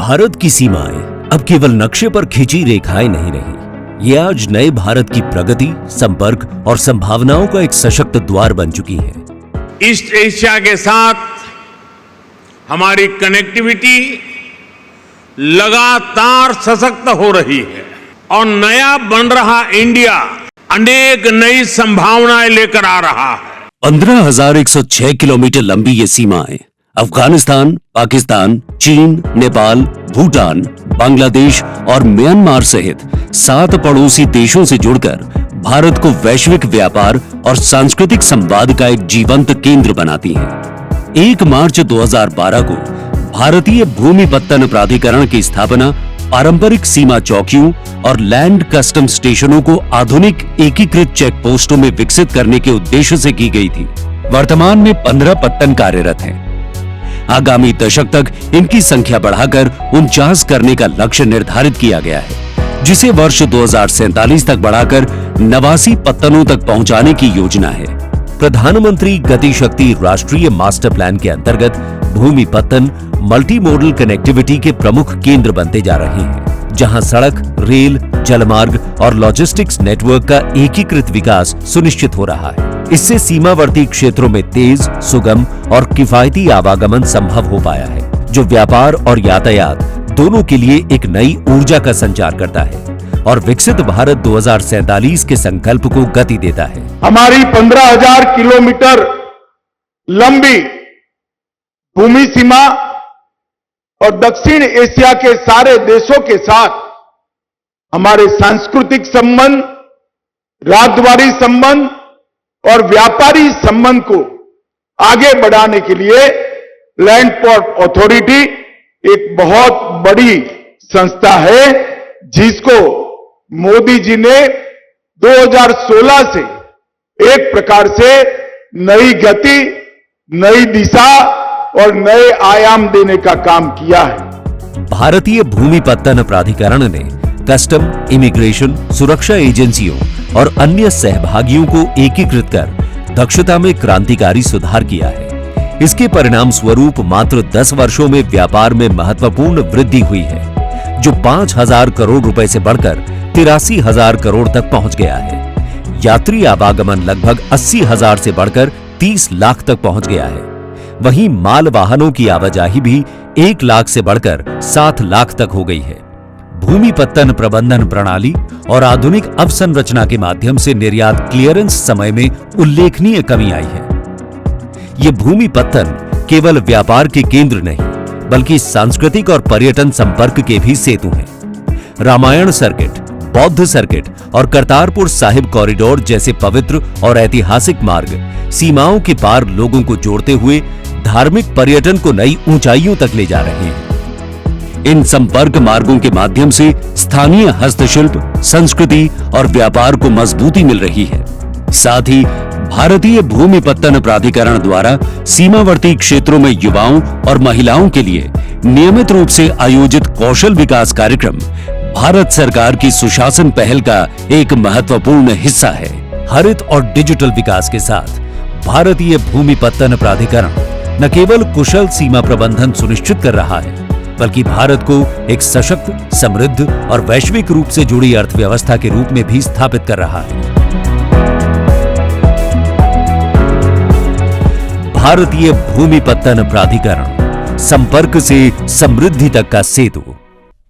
भारत की सीमाएं अब केवल नक्शे पर खींची रेखाएं नहीं रही, ये आज नए भारत की प्रगति, संपर्क और संभावनाओं का एक सशक्त द्वार बन चुकी हैं। ईस्ट एशिया के साथ हमारी कनेक्टिविटी लगातार सशक्त हो रही है और नया बन रहा इंडिया अनेक नई संभावनाएं लेकर आ रहा है। 15,106 किलोमीटर लंबी ये सीमाएं अफगानिस्तान, पाकिस्तान, चीन, नेपाल, भूटान, बांग्लादेश और म्यांमार सहित 7 पड़ोसी देशों से जुड़कर भारत को वैश्विक व्यापार और सांस्कृतिक संवाद का एक जीवंत केंद्र बनाती हैं। 1 मार्च 2012 को भारतीय भूमि पत्तन प्राधिकरण की स्थापना पारंपरिक सीमा चौकियों और लैंड कस्टम स्टेशनों को आधुनिक एकीकृत चेक पोस्टों में विकसित करने के उद्देश्य से की गई थी। वर्तमान में 15 पत्तन कार्यरत हैं। आगामी दशक तक इनकी संख्या बढ़ाकर 49 करने का लक्ष्य निर्धारित किया गया है, जिसे वर्ष 2047 तक बढ़ाकर 89 पत्तनों तक पहुंचाने की योजना है। प्रधानमंत्री गति शक्ति राष्ट्रीय मास्टर प्लान के अंतर्गत भूमि पत्तन मल्टी मॉडल कनेक्टिविटी के प्रमुख केंद्र बनते जा रहे हैं, जहां सड़क, रेल, जलमार्ग और लॉजिस्टिक्स नेटवर्क का एकीकृत विकास सुनिश्चित हो रहा है। इससे सीमावर्ती क्षेत्रों में तेज, सुगम और किफायती आवागमन संभव हो पाया है, जो व्यापार और यातायात दोनों के लिए एक नई ऊर्जा का संचार करता है और विकसित भारत 2047 के संकल्प को गति देता है। हमारी 15,000 किलोमीटर लंबी भूमि सीमा और दक्षिण एशिया के सारे देशों के साथ हमारे सांस्कृतिक संबंध, राजद्वारी संबंध और व्यापारी संबंध को आगे बढ़ाने के लिए लैंड पोर्ट अथॉरिटी एक बहुत बड़ी संस्था है, जिसको मोदी जी ने 2016 से एक प्रकार से नई गति, नई दिशा और नए आयाम देने का काम किया है। भारतीय भूमि पत्तन प्राधिकरण ने कस्टम, इमिग्रेशन, सुरक्षा एजेंसियों और अन्य सहभागियों को एकीकृत कर दक्षता में क्रांतिकारी सुधार किया है। इसके परिणाम स्वरूप मात्र 10 वर्षों में व्यापार में महत्वपूर्ण वृद्धि हुई है, जो 5,000 करोड़ रुपए से बढ़कर 83,000 करोड़ तक पहुंच गया है। यात्री आवागमन लगभग 80,000 से बढ़कर 30 लाख तक पहुंच गया है। वहीं माल वाहनों की आवाजाही भी 1 लाख से बढ़कर 7 लाख तक हो गई है। भूमि पत्तन प्रबंधन प्रणाली और आधुनिक अवसंरचना के माध्यम से निर्यात क्लियरेंस समय में उल्लेखनीय कमी आई है। ये भूमि पत्तन केवल व्यापार के केंद्र नहीं, बल्कि सांस्कृतिक और पर्यटन संपर्क के भी सेतु हैं। रामायण सर्किट, बौद्ध सर्किट और करतारपुर साहिब कॉरिडोर जैसे पवित्र और ऐतिहासिक मार्ग सीमाओं के पार लोगों को जोड़ते हुए धार्मिक पर्यटन को नई ऊंचाइयों तक ले जा रहे हैं। इन संपर्क मार्गों के माध्यम से स्थानीय हस्तशिल्प, संस्कृति और व्यापार को मजबूती मिल रही है। साथ ही भारतीय भूमि पत्तन प्राधिकरण द्वारा सीमावर्ती क्षेत्रों में युवाओं और महिलाओं के लिए नियमित रूप से आयोजित कौशल विकास कार्यक्रम भारत सरकार की सुशासन पहल का एक महत्वपूर्ण हिस्सा है। हरित और डिजिटल विकास के साथ भारतीय भूमि पत्तन प्राधिकरण न केवल कुशल सीमा प्रबंधन सुनिश्चित कर रहा है, बल्कि भारत को एक सशक्त, समृद्ध और वैश्विक रूप से जुड़ी अर्थव्यवस्था के रूप में भी स्थापित कर रहा है। भारतीय भूमि पत्तन प्राधिकरण, संपर्क से समृद्धि तक का सेतु।